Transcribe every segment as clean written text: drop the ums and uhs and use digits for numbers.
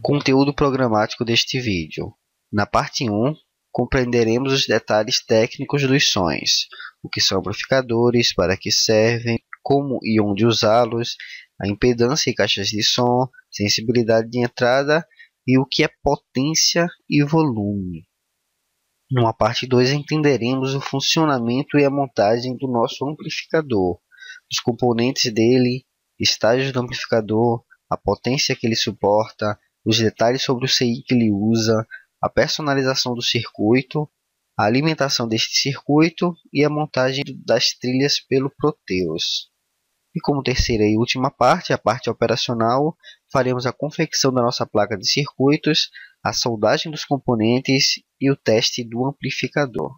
Conteúdo programático deste vídeo. Na parte 1, compreenderemos os detalhes técnicos dos sons, o que são amplificadores, para que servem, como e onde usá-los, a impedância e caixas de som, sensibilidade de entrada e o que é potência e volume. Numa parte 2, entenderemos o funcionamento e a montagem do nosso amplificador, os componentes dele, estágios do amplificador, a potência que ele suporta, os detalhes sobre o CI que ele usa, a personalização do circuito, a alimentação deste circuito e a montagem das trilhas pelo Proteus. E como terceira e última parte, a parte operacional, faremos a confecção da nossa placa de circuitos, a soldagem dos componentes e o teste do amplificador.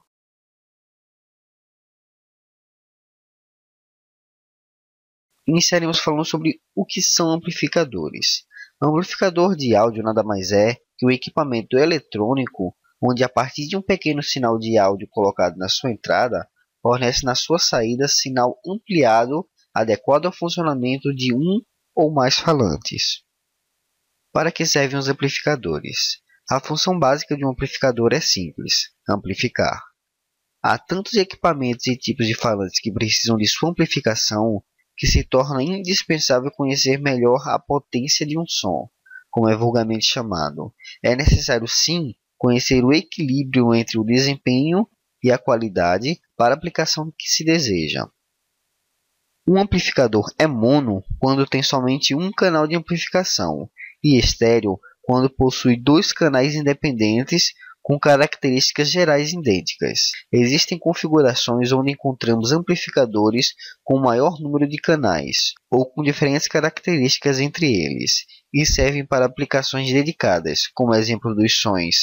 Iniciaremos falando sobre o que são amplificadores. Um amplificador de áudio nada mais é que um equipamento eletrônico onde, a partir de um pequeno sinal de áudio colocado na sua entrada, fornece na sua saída sinal ampliado adequado ao funcionamento de um ou mais falantes. Para que servem os amplificadores? A função básica de um amplificador é simples: amplificar. Há tantos equipamentos e tipos de falantes que precisam de sua amplificação que se torna indispensável conhecer melhor a potência de um som, como é vulgarmente chamado. É necessário, sim, conhecer o equilíbrio entre o desempenho e a qualidade para a aplicação que se deseja. Um amplificador é mono quando tem somente um canal de amplificação e estéreo quando possui dois canais independentes com características gerais idênticas. Existem configurações onde encontramos amplificadores com maior número de canais, ou com diferentes características entre eles, e servem para aplicações dedicadas, como exemplo dos sons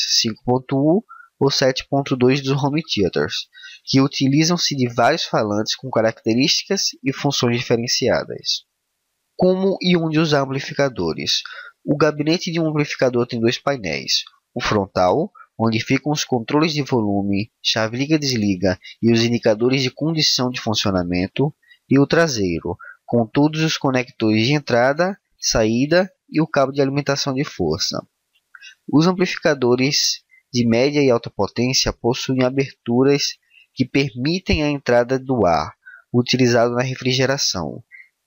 5.1 ou 7.2 dos home theaters, que utilizam-se de vários falantes com características e funções diferenciadas. Como e onde usar amplificadores? O gabinete de um amplificador tem dois painéis: o frontal, onde ficam os controles de volume, chave liga-desliga e os indicadores de condição de funcionamento, e o traseiro, com todos os conectores de entrada, saída e o cabo de alimentação de força. Os amplificadores de média e alta potência possuem aberturas que permitem a entrada do ar, utilizado na refrigeração.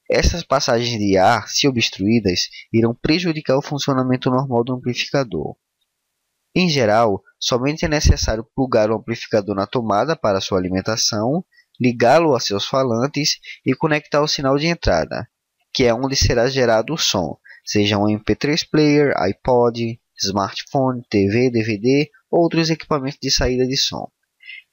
Essas passagens de ar, se obstruídas, irão prejudicar o funcionamento normal do amplificador. Em geral, somente é necessário plugar o amplificador na tomada para sua alimentação, ligá-lo a seus falantes e conectar o sinal de entrada, que é onde será gerado o som, seja um MP3 player, iPod, smartphone, TV, DVD ou outros equipamentos de saída de som.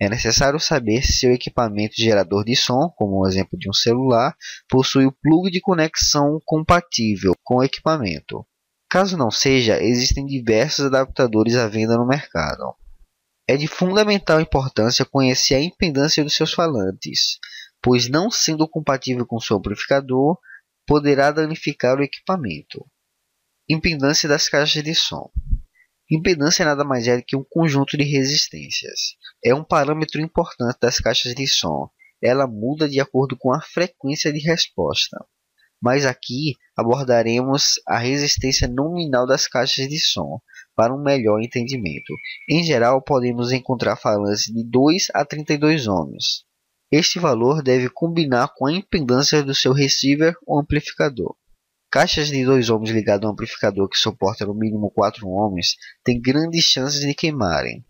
É necessário saber se seu equipamento gerador de som, como o exemplo de um celular, possui o plug de conexão compatível com o equipamento. Caso não seja, existem diversos adaptadores à venda no mercado. É de fundamental importância conhecer a impedância dos seus falantes, pois, não sendo compatível com seu amplificador, poderá danificar o equipamento. Impedância das caixas de som. Impedância nada mais é que um conjunto de resistências. É um parâmetro importante das caixas de som. Ela muda de acordo com a frequência de resposta. Mas aqui abordaremos a resistência nominal das caixas de som, para um melhor entendimento. Em geral, podemos encontrar falantes de 2 a 32 ohms. Este valor deve combinar com a impedância do seu receiver ou amplificador. Caixas de 2 ohms ligadas a um amplificador que suporta no mínimo 4 ohms têm grandes chances de queimarem,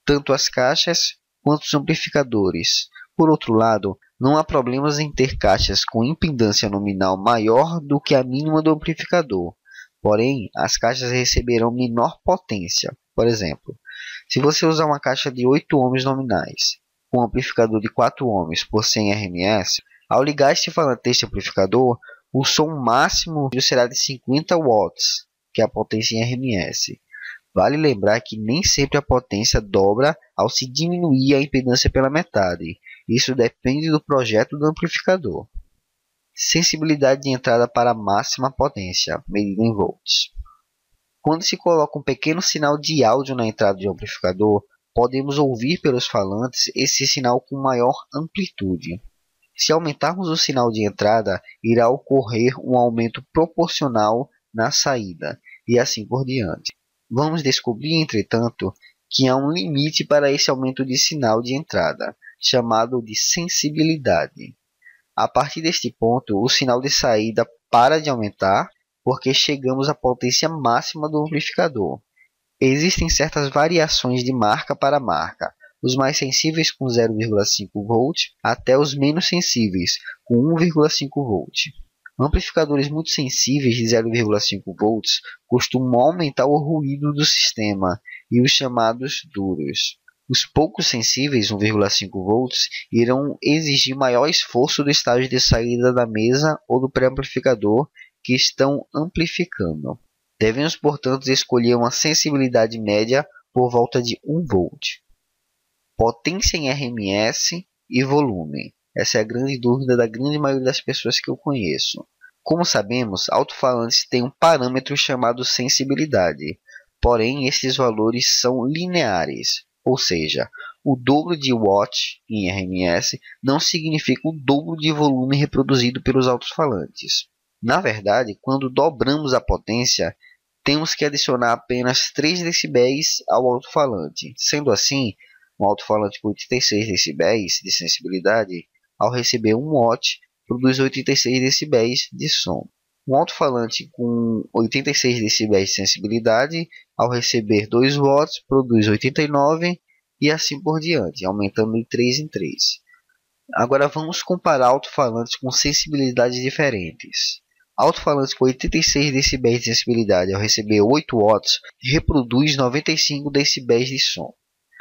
tanto as caixas quanto os amplificadores. Por outro lado, não há problemas em ter caixas com impedância nominal maior do que a mínima do amplificador. Porém, as caixas receberão menor potência. Por exemplo, se você usar uma caixa de 8 ohms nominais com um amplificador de 4 ohms por 100 RMS, ao ligar este falante deste amplificador, o som máximo será de 50 watts, que é a potência em RMS. Vale lembrar que nem sempre a potência dobra ao se diminuir a impedância pela metade. Isso depende do projeto do amplificador. Sensibilidade de entrada para a máxima potência, medida em volts. Quando se coloca um pequeno sinal de áudio na entrada de um amplificador, podemos ouvir pelos falantes esse sinal com maior amplitude. Se aumentarmos o sinal de entrada, irá ocorrer um aumento proporcional na saída. e assim por diante. Vamos descobrir, entretanto, que há um limite para esse aumento de sinal de entrada, chamado de sensibilidade. A partir deste ponto, o sinal de saída para de aumentar porque chegamos à potência máxima do amplificador. Existem certas variações de marca para marca, os mais sensíveis com 0,5 V até os menos sensíveis com 1,5 V. Amplificadores muito sensíveis de 0,5 V costumam aumentar o ruído do sistema e os chamados duros. Os pouco sensíveis 1,5 V irão exigir maior esforço do estágio de saída da mesa ou do pré-amplificador que estão amplificando. Devemos, portanto, escolher uma sensibilidade média por volta de 1 V. Potência em RMS e volume. Essa é a grande dúvida da grande maioria das pessoas que eu conheço. Como sabemos, alto-falantes têm um parâmetro chamado sensibilidade, porém esses valores são lineares, ou seja, o dobro de watt em RMS não significa o dobro de volume reproduzido pelos alto-falantes. Na verdade, quando dobramos a potência, temos que adicionar apenas 3 dB ao alto-falante. Sendo assim, um alto-falante com 86 dB de sensibilidade, ao receber 1 watt, produz 86 dB de som. Um alto-falante com 86 dB de sensibilidade, ao receber 2 watts, produz 89 e assim por diante, aumentando de 3 em 3. Agora vamos comparar alto-falantes com sensibilidades diferentes. Alto-falantes com 86 dB de sensibilidade ao receber 8 watts reproduz 95 dB de som.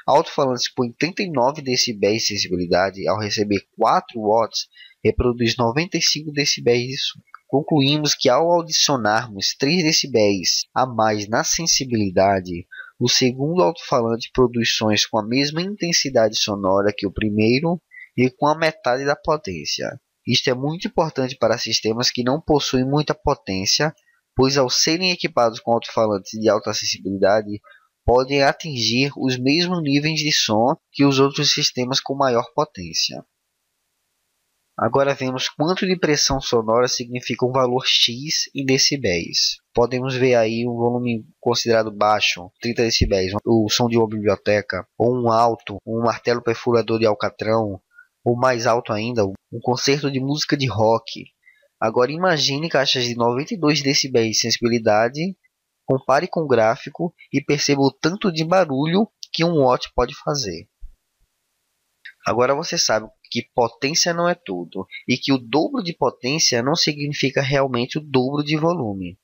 Alto-falantes com 89 dB de sensibilidade ao receber 4 watts reproduz 95 dB de som. Concluímos que ao adicionarmos 3 dB a mais na sensibilidade, o segundo alto-falante produz sons com a mesma intensidade sonora que o primeiro e com a metade da potência. Isto é muito importante para sistemas que não possuem muita potência, pois ao serem equipados com alto-falantes de alta sensibilidade, podem atingir os mesmos níveis de som que os outros sistemas com maior potência. Agora vemos quanto de pressão sonora significa um valor X em decibéis. Podemos ver aí um volume considerado baixo, 30 decibéis, o som de uma biblioteca, ou um alto, um martelo perfurador de alcatrão, ou mais alto ainda, um concerto de música de rock. Agora imagine caixas de 92 decibéis de sensibilidade, compare com o gráfico e perceba o tanto de barulho que um watt pode fazer. Agora você sabe que potência não é tudo e que o dobro de potência não significa realmente o dobro de volume.